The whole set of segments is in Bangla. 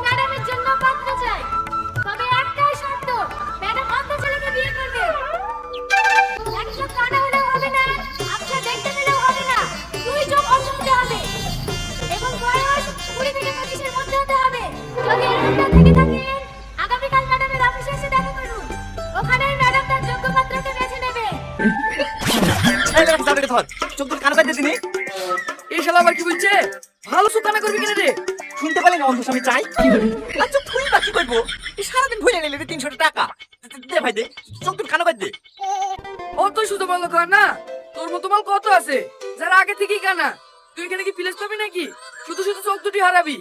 ম্যাডামের জন্য পাত্র চাই, তবে একটাই শর্ত, ম্যাডাম অন্য ছেলেকে বিয়ে করবে। একজন কানা হলেও হবে না, আচ্ছা দেখতে পেলেও হবে না, দুই চোখ অন্ধ হতে হবে এবং বয়স 20 থেকে 25 এর মধ্যে হতে হবে। যদি এরকমটা থেকে থাকেন, আগামীকাল ম্যাডামের অফিসে এসে দেখা করুন, ওখানে ম্যাডাম তার যোগ্য পাত্রকে বেছে নেবে। চোখ দুটো কান পাইতে দিনি। এই শালা আবার কি বলছে? ভালো সুকানা করবি কিনা রে? শুনতে পারলি না অন্ধ স্বামী চাই? আচ্ছা তুই বা কি করবো? এই সারাদিন ভুলে নিলে 300 টাকা দে ভাই দে, চোখ দুটো কান পাইতে দে। ও তো শুধু বললো কর না, তোর মতো মাল কত আছে যারা আগে থেকেই কানা। তুই এখানে কি প্লেস পাবি নাকি? শুধু শুধু চোখ দুটি হারাবি।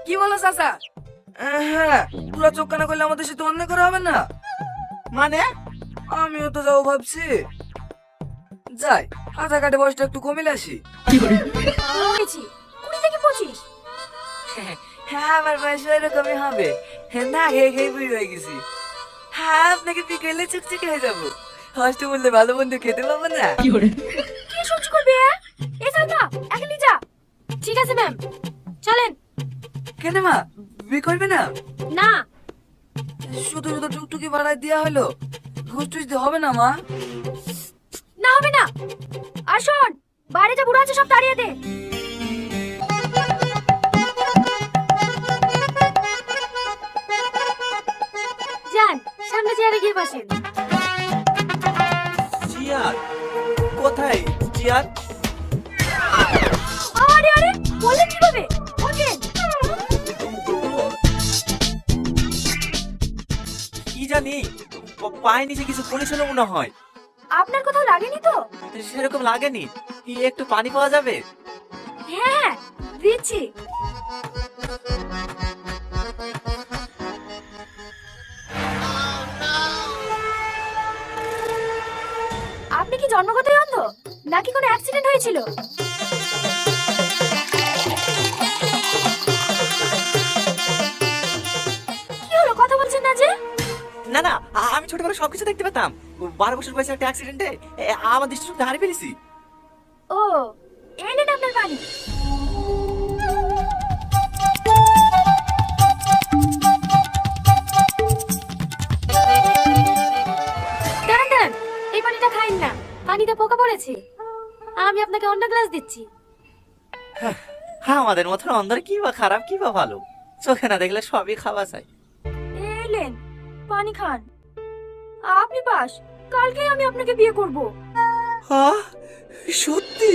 কি বলো চাচা? হ্যাঁ, পুরো চোখ কানা করলে আমাদের সাথে অন্যায় করা হবে না? মানে আমিও তো যাবো ভাবছি। যাই, আধার কার্ডে বয়সটা একটু কমিলে আসি। বলেছি 20 থেকে 25। হ্যাঁ, আমার বয়স এরকমই হবে। না খেয়ে খেয়ে বুড়ি হয়ে গেছি। হ্যাঁ, আপনাকে বিকেলে চুকচুকে হয়ে যাবো। হস্টে বললে ভালো বন্ধু খেতে পাবো না। কি সহ্য করবে? এ যাও না, এখনই যা। ঠিক আছে ম্যাম, চলেন। কেন মা, বিয়ে করবে না? না, শুধু শুধু টুকটুকি ভাড়ায় দেওয়া হলো, ঘুষ টুস দিয়ে হবে না মা? না হবে না। আর শোন, বাইরে যা বুড়ো আছে সব তাড়িয়ে দে। যান, সামনে চেয়ারে গিয়ে বসেন। চেয়ার কোথায়? চেয়ার আরে আরে, বলেন কিভাবে? বসেন। কি জানি, পায়ে নিচে কিছু পড়েছিল মনে হয়। আপনার কোথাও লাগেনি তো? সেরকম লাগেনি। কি একটু পানি পাওয়া যাবে? হ্যাঁ, দিচ্ছি। আপনি কি জন্মগতই অন্ধ নাকি কোনো অ্যাক্সিডেন্ট হয়েছিল? কি হলো, কথা বলছেন না যে? না না, আমি ছোটবেলায় সবকিছু দেখতে পেতাম। 12 বছর বয়সে একটা অ্যাক্সিডেন্টে আমার দৃষ্টিশক্তি হারিয়ে ফেলেছি। ও, এই নিন আপনার পানি। দাঁড়ান দাঁড়ান, এই পানিটা খাইন না, পানিতে পোকা পড়েছে। আমি আপনাকে অন্য গ্লাস দিচ্ছি। হ্যাঁ, আমাদের মতন অন্ধর কি বা খারাপ কি বা ভালো, চোখে না দেখলে সবই খাওয়া যায়। এলেন, পানি খান। আপনি পাস, কালকেই আমি আপনাকে বিয়ে করব। সত্যি?